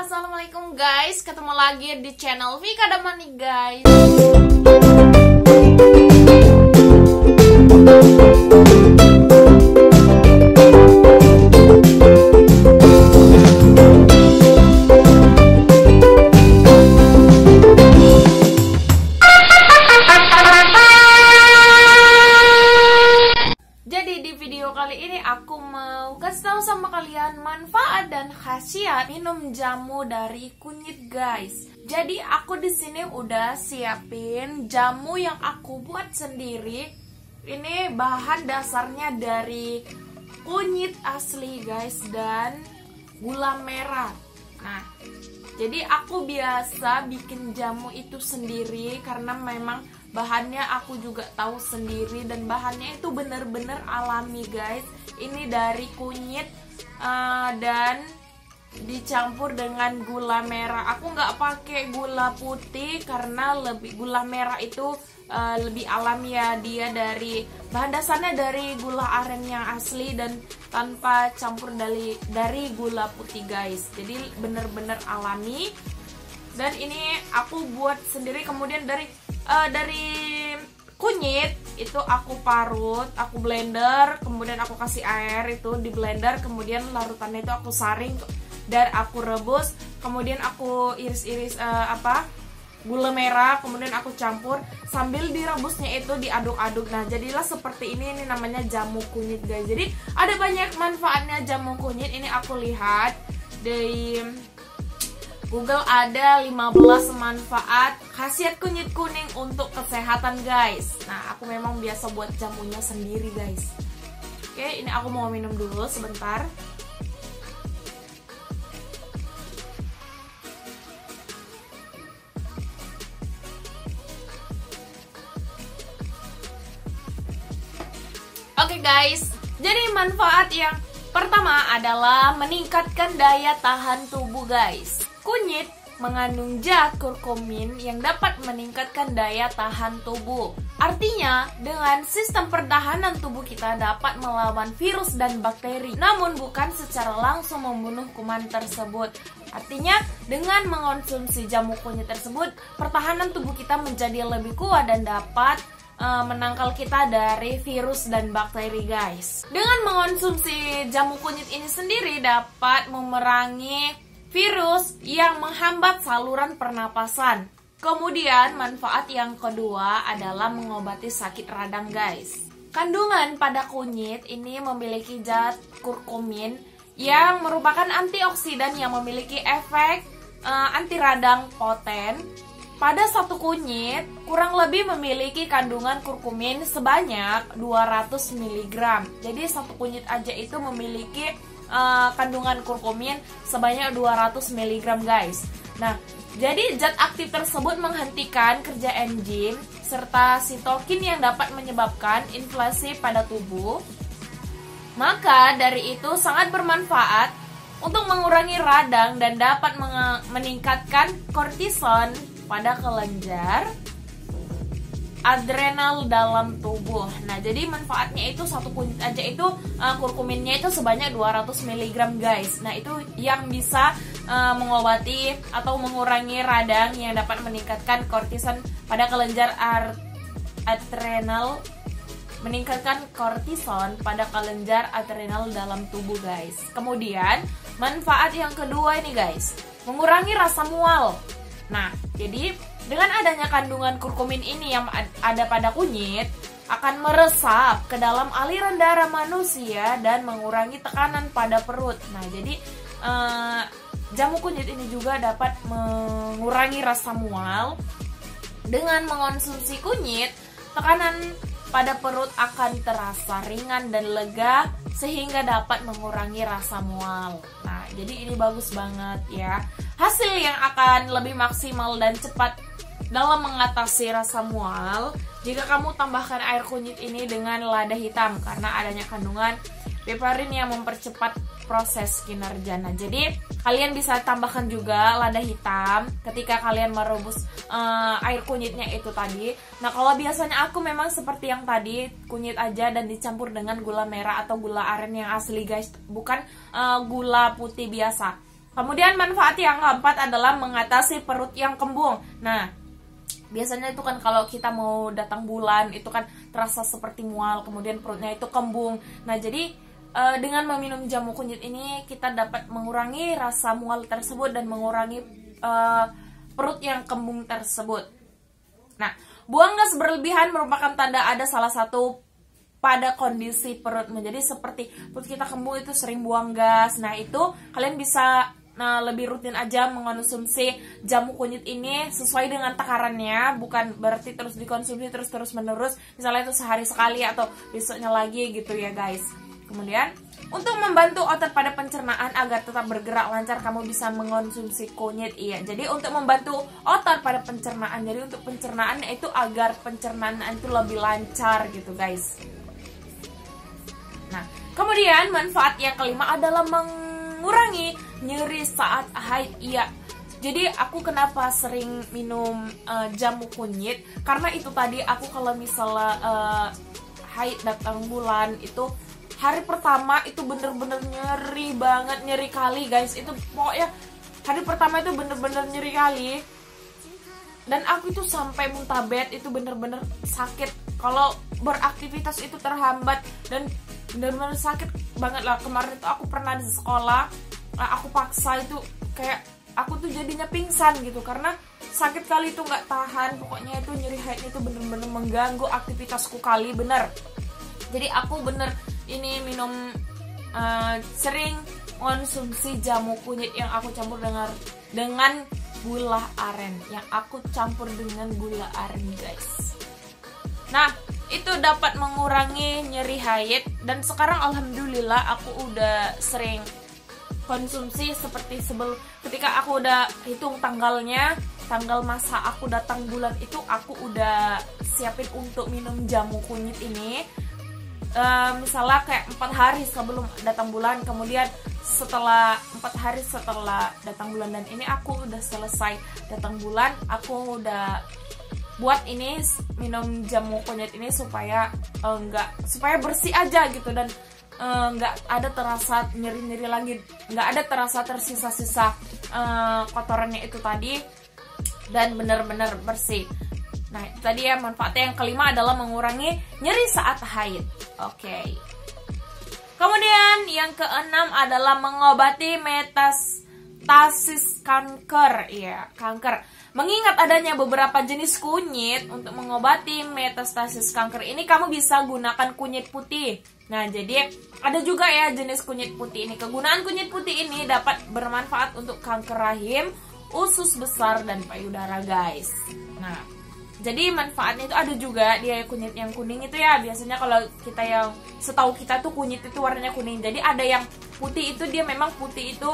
assalamualaikum guys, ketemu lagi di channel Vika Damani guys. Jadi di video kali ini aku mau kasih tahu sama kalian manfaat dan khasiat minum jamu dari kunyit guys. Jadi aku di sini udah siapin jamu yang aku buat sendiri. Ini bahan dasarnya dari kunyit asli guys dan gula merah. Nah, jadi aku biasa bikin jamu itu sendiri karena memang bahannya aku juga tahu sendiri dan bahannya itu bener-bener alami guys. Ini dari kunyit dan dicampur dengan gula merah. Aku nggak pakai gula putih karena gula merah itu lebih alami ya. Dia dari bahan dasarnya dari gula aren yang asli dan tanpa campur dari gula putih guys. Jadi bener-bener alami. Dan ini aku buat sendiri. Kemudian dari kunyit itu aku parut, aku blender, kemudian aku kasih air itu di blender, kemudian larutannya itu aku saring dan aku rebus, kemudian aku iris-iris gula merah, kemudian aku campur sambil direbusnya itu diaduk-aduk. Nah, jadilah seperti ini namanya jamu kunyit guys. Jadi ada banyak manfaatnya jamu kunyit. Ini aku lihat di Google ada 15 manfaat khasiat kunyit kuning untuk kesehatan guys. Nah, aku memang biasa buat jamunya sendiri guys. Oke, ini aku mau minum dulu sebentar. Oke guys, jadi manfaat yang pertama adalah meningkatkan daya tahan tubuh guys. Kunyit mengandung zat kurkumin yang dapat meningkatkan daya tahan tubuh. Artinya, dengan sistem pertahanan tubuh kita dapat melawan virus dan bakteri, namun bukan secara langsung membunuh kuman tersebut. Artinya, dengan mengonsumsi jamu kunyit tersebut, pertahanan tubuh kita menjadi lebih kuat dan dapat menangkal kita dari virus dan bakteri guys. Dengan mengonsumsi jamu kunyit ini sendiri dapat memerangi virus yang menghambat saluran pernapasan. Kemudian manfaat yang kedua adalah mengobati sakit radang guys. Kandungan pada kunyit ini memiliki zat kurkumin yang merupakan antioksidan yang memiliki efek anti radang poten. Pada satu kunyit kurang lebih memiliki kandungan kurkumin sebanyak 200 mg. Jadi satu kunyit aja itu memiliki kandungan kurkumin sebanyak 200 mg guys. Nah, jadi zat aktif tersebut menghentikan kerja enzim serta sitokin yang dapat menyebabkan inflamasi pada tubuh. Maka dari itu sangat bermanfaat untuk mengurangi radang dan dapat meningkatkan kortison pada kelenjar adrenal dalam tubuh. Nah, jadi manfaatnya itu satu kunyit aja itu kurkuminnya itu sebanyak 200 mg guys. Nah, itu yang bisa mengobati atau mengurangi radang yang dapat meningkatkan kortison pada kelenjar adrenal, meningkatkan kortison pada kelenjar adrenal dalam tubuh guys. Kemudian manfaat yang kedua ini guys, mengurangi rasa mual. Nah, jadi dengan adanya kandungan kurkumin ini yang ada pada kunyit akan meresap ke dalam aliran darah manusia dan mengurangi tekanan pada perut. Nah, jadi jamu kunyit ini juga dapat mengurangi rasa mual. Dengan mengonsumsi kunyit, tekanan pada perut akan terasa ringan dan lega sehingga dapat mengurangi rasa mual. Nah, jadi ini bagus banget ya. Hasil yang akan lebih maksimal dan cepat dalam mengatasi rasa mual jika kamu tambahkan air kunyit ini dengan lada hitam karena adanya kandungan piperin yang mempercepat proses kinerja. Nah, jadi kalian bisa tambahkan juga lada hitam ketika kalian merebus air kunyitnya itu tadi. Nah, kalau biasanya aku memang seperti yang tadi, kunyit aja dan dicampur dengan gula merah atau gula aren yang asli guys, bukan gula putih biasa. Kemudian manfaat yang keempat adalah mengatasi perut yang kembung. Nah, biasanya itu kan kalau kita mau datang bulan itu kan terasa seperti mual, kemudian perutnya itu kembung. Nah, jadi dengan meminum jamu kunyit ini kita dapat mengurangi rasa mual tersebut dan mengurangi perut yang kembung tersebut. Nah, buang gas berlebihan merupakan tanda ada salah satu pada kondisi perut menjadi seperti perut kita kembung itu sering buang gas. Nah, itu kalian bisa lebih rutin aja mengonsumsi jamu kunyit ini sesuai dengan takarannya, bukan berarti terus dikonsumsi terus menerus, misalnya itu sehari sekali atau besoknya lagi gitu ya guys. Kemudian untuk membantu otot pada pencernaan agar tetap bergerak lancar, kamu bisa mengonsumsi kunyit. Iya, jadi untuk membantu otot pada pencernaan, jadi untuk pencernaan itu agar pencernaan itu lebih lancar gitu guys. Nah, kemudian manfaat yang kelima adalah mengurangi nyeri saat haid. Iya, jadi aku kenapa sering minum jamu kunyit, karena itu tadi aku kalau misalnya haid datang bulan itu hari pertama itu bener-bener nyeri banget, nyeri kali guys. Itu pokoknya hari pertama itu bener-bener nyeri kali, dan aku itu sampai muntah bed, itu bener-bener sakit. Kalau beraktivitas itu terhambat dan bener-bener sakit banget lah. Kemarin itu aku pernah di sekolah, aku paksa itu kayak aku tuh jadinya pingsan gitu karena sakit kali itu, nggak tahan. Pokoknya itu nyeri haidnya itu bener-bener mengganggu aktivitasku kali, bener. Jadi aku bener ini minum sering konsumsi jamu kunyit yang aku campur dengan gula aren, yang aku campur dengan gula aren guys. Nah, itu dapat mengurangi nyeri haid, dan sekarang alhamdulillah aku udah sering konsumsi seperti ketika aku udah hitung tanggalnya, tanggal masa aku datang bulan itu aku udah siapin untuk minum jamu kunyit ini. Misalnya kayak 4 hari sebelum datang bulan, kemudian setelah 4 hari setelah datang bulan, dan ini aku udah selesai datang bulan, aku udah buat ini minum jamu kunyit ini supaya supaya bersih aja gitu, dan nggak ada terasa nyeri-nyeri lagi, nggak ada terasa tersisa-sisa kotorannya itu tadi, dan benar-benar bersih. Nah, itu tadi ya manfaatnya. Yang kelima adalah mengurangi nyeri saat haid. Oke. Kemudian yang keenam adalah mengobati metastasis kanker. Iya, kanker. Mengingat adanya beberapa jenis kunyit untuk mengobati metastasis kanker ini, kamu bisa gunakan kunyit putih. Nah, jadi ada juga ya jenis kunyit putih ini. Kegunaan kunyit putih ini dapat bermanfaat untuk kanker rahim, usus besar, dan payudara guys. Nah, jadi manfaatnya itu ada juga dia kunyit yang kuning itu ya. Biasanya kalau kita yang setahu kita tuh kunyit itu warnanya kuning. Jadi ada yang putih itu, dia memang putih itu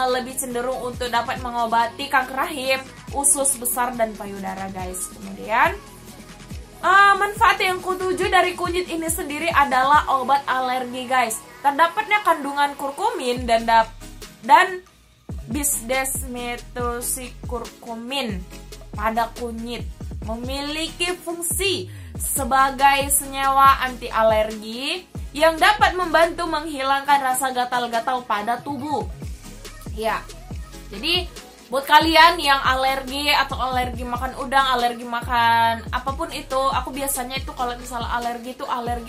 lebih cenderung untuk dapat mengobati kanker rahim, usus besar, dan payudara guys. Kemudian manfaat yang ketujuh dari kunyit ini sendiri adalah obat alergi guys. Terdapatnya kandungan kurkumin dan bisdesmethyl-kurkumin pada kunyit memiliki fungsi sebagai senyawa anti alergi yang dapat membantu menghilangkan rasa gatal-gatal pada tubuh. Ya, jadi buat kalian yang alergi atau alergi makan udang, alergi makan apapun itu, aku biasanya itu kalau misalnya alergi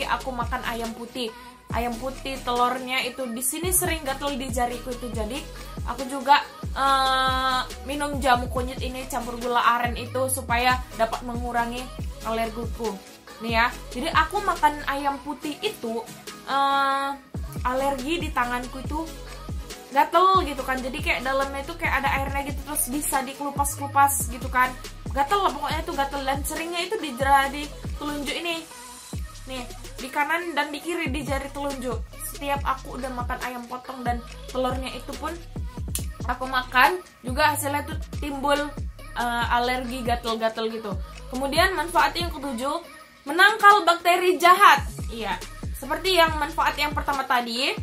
aku makan ayam putih. Ayam putih telurnya itu di sini sering gatal di jariku itu. Jadi aku juga minum jamu kunyit ini campur gula aren itu supaya dapat mengurangi alergiku. Nih ya. Jadi aku makan ayam putih itu alergi di tanganku itu gatel gitu kan. Jadi kayak dalamnya itu kayak ada airnya gitu, terus bisa dikelupas-kelupas gitu kan. Gatel lah pokoknya itu gatel, dan seringnya itu di telunjuk ini. Nih, di kanan dan di kiri di jari telunjuk. Setiap aku udah makan ayam potong dan telurnya itu pun aku makan, juga hasilnya tuh timbul alergi gatel-gatel gitu. Kemudian manfaat yang ketujuh, menangkal bakteri jahat. Iya, seperti yang manfaat yang pertama tadi.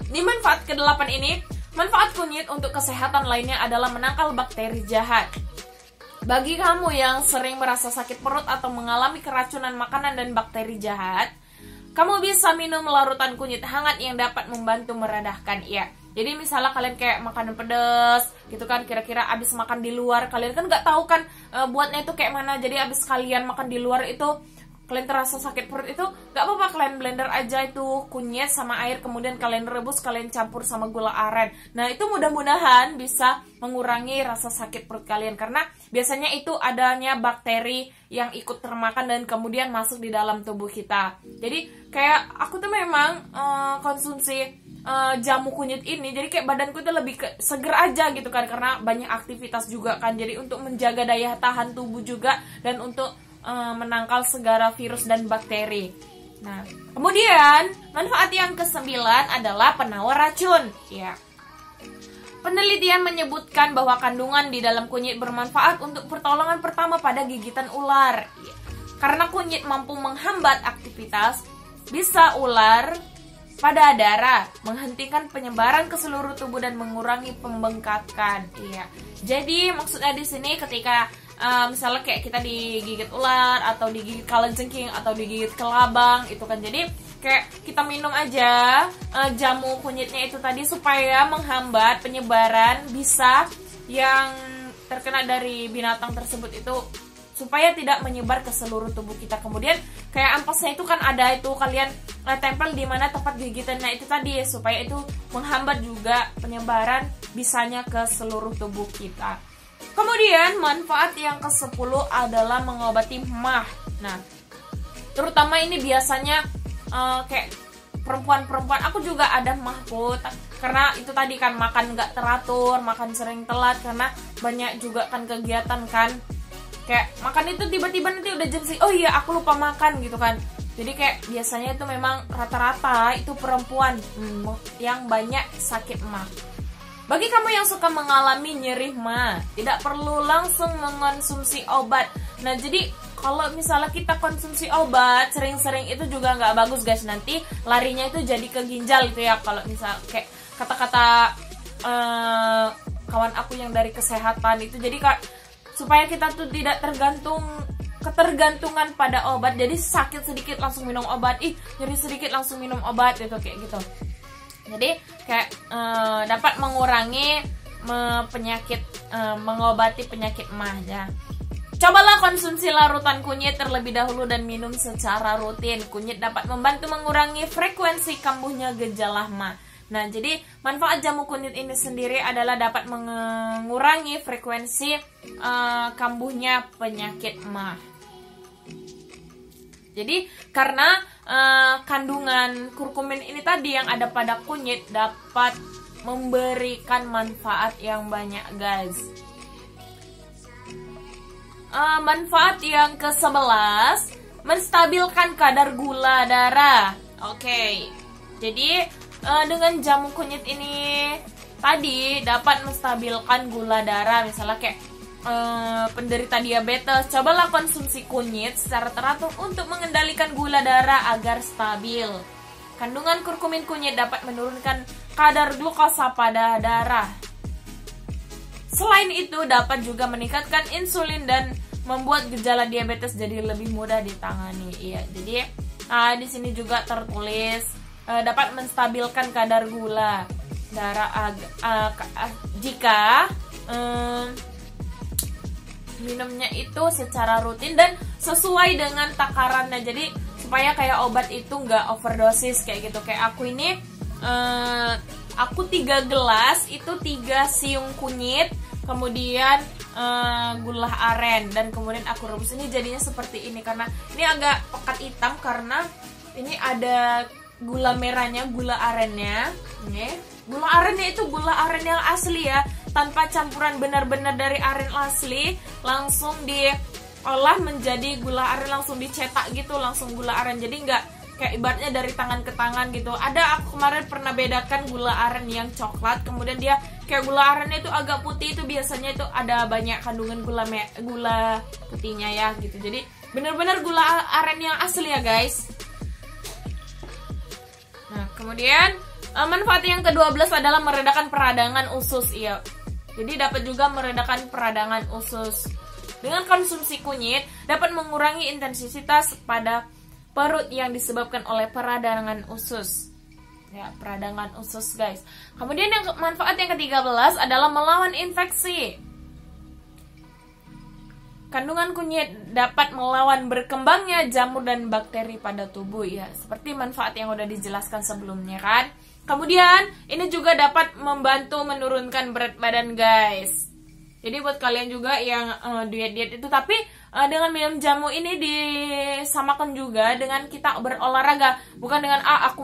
Di manfaat ke-8 ini, manfaat kunyit untuk kesehatan lainnya adalah menangkal bakteri jahat. Bagi kamu yang sering merasa sakit perut atau mengalami keracunan makanan dan bakteri jahat, kamu bisa minum larutan kunyit hangat yang dapat membantu meredahkan. Ya, Jadi misalnya kalian kayak makanan pedas gitu kan, kira-kira abis makan di luar, kalian kan nggak tahu kan buatnya itu kayak mana. Jadi abis kalian makan di luar itu kalian terasa sakit perut, itu nggak apa-apa, kalian blender aja itu kunyit sama air, kemudian kalian rebus, kalian campur sama gula aren. Nah itu mudah-mudahan bisa mengurangi rasa sakit perut kalian, karena biasanya itu adanya bakteri yang ikut termakan dan kemudian masuk di dalam tubuh kita. Jadi kayak aku tuh memang konsumsi jamu kunyit ini, jadi kayak badanku tuh lebih seger aja gitu kan, karena banyak aktivitas juga kan. Jadi untuk menjaga daya tahan tubuh juga dan untuk menangkal segala virus dan bakteri. Nah, kemudian manfaat yang ke-9 adalah penawar racun. Ya. Penelitian menyebutkan bahwa kandungan di dalam kunyit bermanfaat untuk pertolongan pertama pada gigitan ular. Ya. Karena kunyit mampu menghambat aktivitas bisa ular pada darah, menghentikan penyebaran ke seluruh tubuh dan mengurangi pembengkakan. Iya. Jadi maksudnya di sini ketika misalnya kayak kita digigit ular atau digigit kalajengking atau digigit kelabang itu kan, jadi kayak kita minum aja jamu kunyitnya itu tadi supaya menghambat penyebaran bisa yang terkena dari binatang tersebut itu, supaya tidak menyebar ke seluruh tubuh kita. Kemudian kayak ampasnya itu kan ada itu, kalian tempel di mana tempat gigitannya itu tadi, supaya itu menghambat juga penyebaran bisanya ke seluruh tubuh kita. Kemudian manfaat yang ke-10 adalah mengobati MAH. Nah, terutama ini biasanya kayak perempuan-perempuan, aku juga ada MAHku, karena itu tadi kan makan nggak teratur, makan sering telat, karena banyak juga kan kegiatan kan, kayak makan itu tiba-tiba nanti udah jam oh iya aku lupa makan gitu kan. Jadi kayak biasanya itu memang rata-rata itu perempuan yang banyak sakit MAH. Bagi kamu yang suka mengalami nyeri MAH, tidak perlu langsung mengonsumsi obat. Nah jadi kalau misalnya kita konsumsi obat sering-sering itu juga nggak bagus guys, nanti larinya itu jadi ke ginjal gitu ya. Kalau misal kayak kata-kata kawan aku yang dari kesehatan itu, jadi kak supaya kita tuh tidak ketergantungan pada obat. Jadi sakit sedikit langsung minum obat, nyeri sedikit langsung minum obat gitu, kayak gitu. Jadi kayak dapat mengurangi mengobati penyakit MAH ya. Cobalah konsumsi larutan kunyit terlebih dahulu dan minum secara rutin. Kunyit dapat membantu mengurangi frekuensi kambuhnya gejala MAH. Nah, jadi manfaat jamu kunyit ini sendiri adalah dapat mengurangi frekuensi kambuhnya penyakit MAH. Jadi karena kandungan kurkumin ini tadi yang ada pada kunyit dapat memberikan manfaat yang banyak guys. Manfaat yang ke-11, menstabilkan kadar gula darah. Oke. Jadi dengan jamu kunyit ini tadi dapat menstabilkan gula darah. Misalnya kayak penderita diabetes, cobalah konsumsi kunyit secara teratur untuk mengendalikan gula darah agar stabil. Kandungan kurkumin kunyit dapat menurunkan kadar glukosa pada darah. Selain itu dapat juga meningkatkan insulin dan membuat gejala diabetes jadi lebih mudah ditangani. Iya, jadi di sini juga tertulis dapat menstabilkan kadar gula darah jika minumnya itu secara rutin dan sesuai dengan takarannya. Jadi supaya kayak obat itu nggak overdosis kayak gitu. Kayak aku ini aku 3 gelas itu 3 siung kunyit, kemudian gula aren, dan kemudian aku rebus. Ini jadinya seperti ini karena ini agak pekat hitam karena ini ada gula merahnya, gula arennya. Ini gula arennya itu gula aren yang asli ya, tanpa campuran benar-benar dari aren asli, langsung diolah menjadi gula aren, langsung dicetak gitu, langsung gula aren. Jadi nggak kayak ibaratnya dari tangan ke tangan gitu. Ada aku kemarin pernah bedakan gula aren yang coklat, kemudian dia kayak gula arennya itu agak putih, itu biasanya itu ada banyak kandungan gula putihnya ya gitu. Jadi benar-benar gula aren yang asli ya guys. Nah kemudian manfaat yang ke-12 adalah meredakan peradangan usus. Iya, jadi dapat juga meredakan peradangan usus. Dengan konsumsi kunyit dapat mengurangi intensitas pada perut yang disebabkan oleh peradangan usus. ya, peradangan usus guys. Kemudian yang manfaat yang ke-13 adalah melawan infeksi. Kandungan kunyit dapat melawan berkembangnya jamur dan bakteri pada tubuh ya, seperti manfaat yang udah dijelaskan sebelumnya kan. Kemudian ini juga dapat membantu menurunkan berat badan guys. Jadi buat kalian juga yang diet-diet itu, tapi dengan minum jamu ini disamakan juga dengan kita berolahraga, bukan dengan aku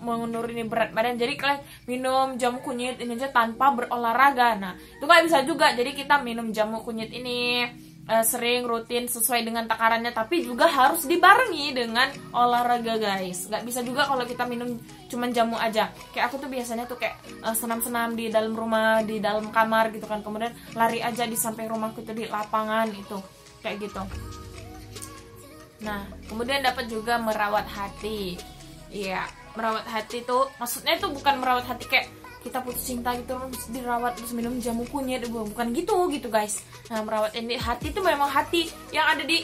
mau menurunin berat badan, jadi kalian minum jamu kunyit ini aja tanpa berolahraga. Nah itu kan bisa juga, jadi kita minum jamu kunyit ini sering, rutin, sesuai dengan takarannya, tapi juga harus dibarengi dengan olahraga guys. Nggak bisa juga kalau kita minum cuman jamu aja. Kayak aku tuh biasanya tuh kayak senam-senam di dalam rumah, di dalam kamar gitu kan, kemudian lari aja di samping rumahku itu di lapangan itu kayak gitu. Nah kemudian dapat juga merawat hati. Iya, merawat hati tuh maksudnya tuh bukan merawat hati kayak kita putus cinta gitu terus dirawat terus minum jamu kunyit, bukan gitu guys. Nah merawat ini hati itu memang hati yang ada di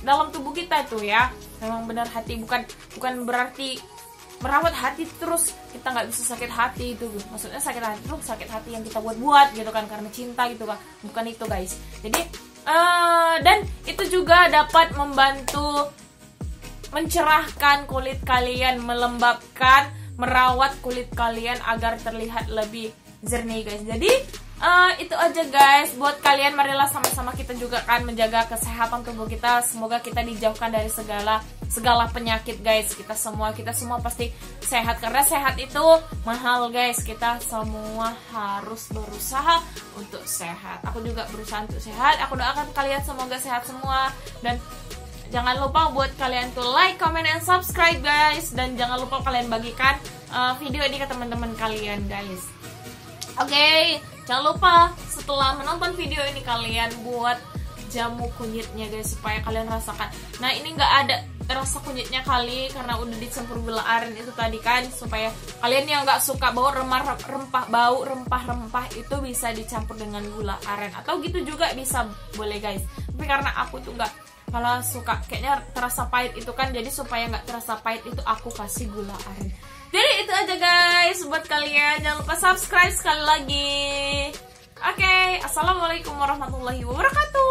dalam tubuh kita itu ya, memang benar hati, bukan berarti merawat hati terus kita nggak bisa sakit hati itu. Maksudnya sakit hati itu sakit hati yang kita buat gitu kan karena cinta gitu kan, bukan itu guys. Jadi dan itu juga dapat membantu mencerahkan kulit kalian, melembabkan, merawat kulit kalian agar terlihat lebih jernih guys. Jadi itu aja guys buat kalian. Marilah sama-sama kita juga kan menjaga kesehatan tubuh kita. Semoga kita dijauhkan dari segala penyakit guys. Kita semua pasti sehat, karena sehat itu mahal guys. Kita semua harus berusaha untuk sehat. Aku juga berusaha untuk sehat. Aku doakan kalian semoga sehat semua. Dan jangan lupa buat kalian tuh like, comment, and subscribe guys. Dan jangan lupa kalian bagikan video ini ke teman-teman kalian guys. Oke, jangan lupa setelah menonton video ini kalian buat jamu kunyitnya guys, supaya kalian rasakan. Nah ini nggak ada rasa kunyitnya kali karena udah dicampur gula aren itu tadi kan, supaya kalian yang nggak suka bau rempah-rempah itu bisa dicampur dengan gula aren, atau gitu juga bisa, boleh guys. Tapi karena aku tuh nggak, kalau suka kayaknya terasa pahit itu kan, jadi supaya nggak terasa pahit itu aku kasih gula aren. Jadi itu aja guys buat kalian. Jangan lupa subscribe sekali lagi. Oke, assalamualaikum warahmatullahi wabarakatuh.